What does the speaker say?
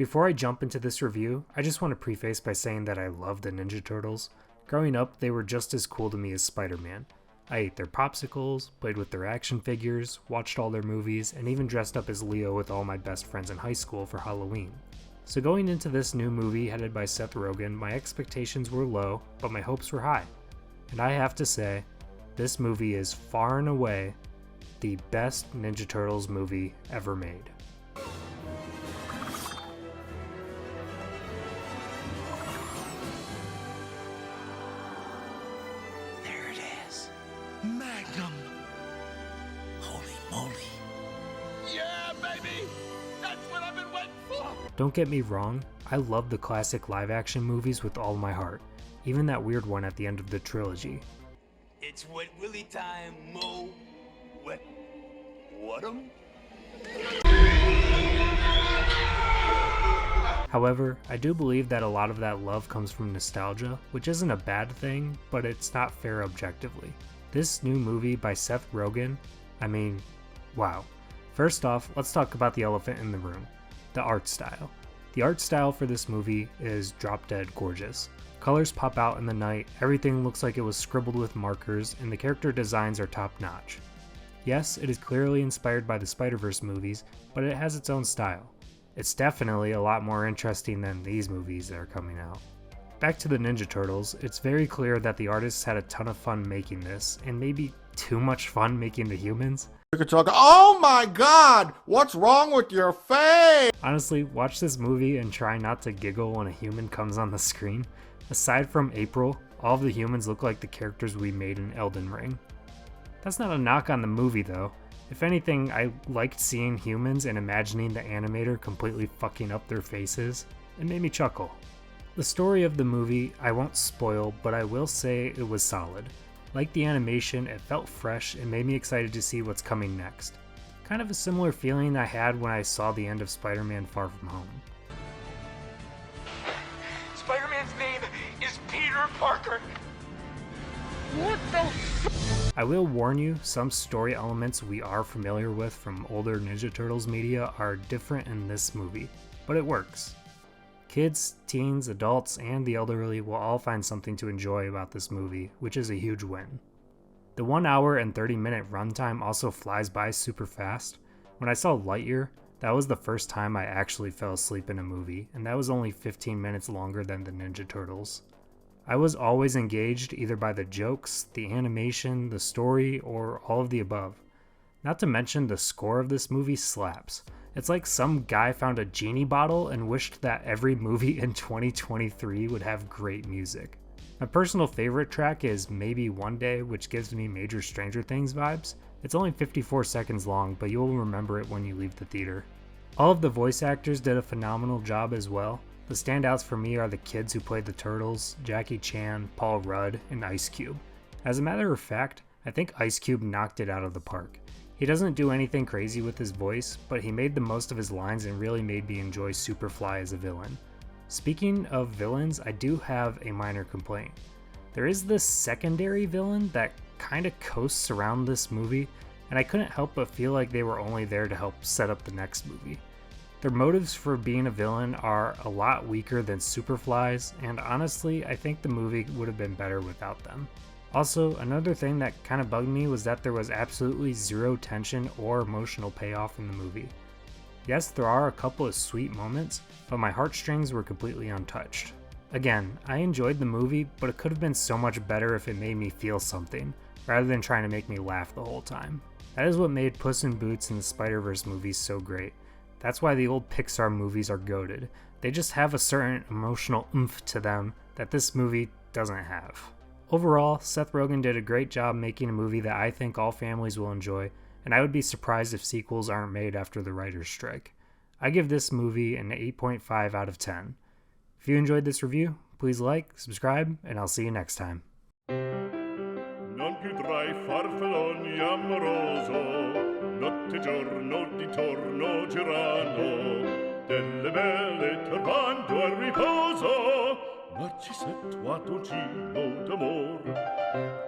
Before I jump into this review, I just want to preface by saying that I love the Ninja Turtles. Growing up, they were just as cool to me as Spider-Man. I ate their popsicles, played with their action figures, watched all their movies, and even dressed up as Leo with all my best friends in high school for Halloween. So going into this new movie headed by Seth Rogan, my expectations were low, but my hopes were high. And I have to say, this movie is far and away the best Ninja Turtles movie ever made. There it is. Magnum. Holy moly. Yeah, baby! That's what I've been waiting for! Don't get me wrong, I love the classic live-action movies with all my heart, even that weird one at the end of the trilogy. It's Wet Willie time, Mo. What'em? However, I do believe that a lot of that love comes from nostalgia, which isn't a bad thing, but it's not fair objectively. This new movie by Seth Rogan, wow. First off, let's talk about the elephant in the room, the art style. The art style for this movie is drop-dead gorgeous. Colors pop out in the night, everything looks like it was scribbled with markers, and the character designs are top-notch. Yes, it is clearly inspired by the Spider-Verse movies, but it has its own style. It's definitely a lot more interesting than these movies that are coming out. Back to the Ninja Turtles, it's very clear that the artists had a ton of fun making this, and maybe too much fun making the humans. You could talk, oh my god, what's wrong with your face? Honestly, watch this movie and try not to giggle when a human comes on the screen. Aside from April, all of the humans look like the characters we made in Elden Ring. That's not a knock on the movie though. If anything, I liked seeing humans and imagining the animator completely fucking up their faces. It made me chuckle. The story of the movie, I won't spoil, but I will say it was solid. Like the animation, it felt fresh and made me excited to see what's coming next. Kind of a similar feeling I had when I saw the end of Spider-Man Far From Home. Spider-Man's name is Peter Parker. What the I will warn you, some story elements we are familiar with from older Ninja Turtles media are different in this movie, but it works. Kids, teens, adults, and the elderly will all find something to enjoy about this movie, which is a huge win. The 1 hour and 30-minute runtime also flies by super fast. When I saw Lightyear, that was the first time I actually fell asleep in a movie, and that was only 15 minutes longer than the Ninja Turtles. I was always engaged either by the jokes, the animation, the story, or all of the above. Not to mention the score of this movie slaps. It's like some guy found a genie bottle and wished that every movie in 2023 would have great music. My personal favorite track is Maybe One Day, which gives me major Stranger Things vibes. It's only 54 seconds long, but you'll remember it when you leave the theater. All of the voice actors did a phenomenal job as well. The standouts for me are the kids who played the Turtles, Jackie Chan, Paul Rudd, and Ice Cube. As a matter of fact, I think Ice Cube knocked it out of the park. He doesn't do anything crazy with his voice, but he made the most of his lines and really made me enjoy Superfly as a villain. Speaking of villains, I do have a minor complaint. There is this secondary villain that kinda coasts around this movie, and I couldn't help but feel like they were only there to help set up the next movie. Their motives for being a villain are a lot weaker than Superfly's, and honestly, I think the movie would have been better without them. Also, another thing that kind of bugged me was that there was absolutely zero tension or emotional payoff in the movie. Yes, there are a couple of sweet moments, but my heartstrings were completely untouched. Again, I enjoyed the movie, but it could have been so much better if it made me feel something, rather than trying to make me laugh the whole time. That is what made Puss in Boots and the Spider-Verse movies so great. That's why the old Pixar movies are goated. They just have a certain emotional oomph to them that this movie doesn't have. Overall, Seth Rogen did a great job making a movie that I think all families will enjoy, and I would be surprised if sequels aren't made after the writer's strike. I give this movie an 8.5 out of 10. If you enjoyed this review, please like, subscribe, and I'll see you next time. Non più tra i farfalloni amoroso, notte e giorno di torno girano, delle belle turbando al riposo, Narcisa tuo gino d'amor.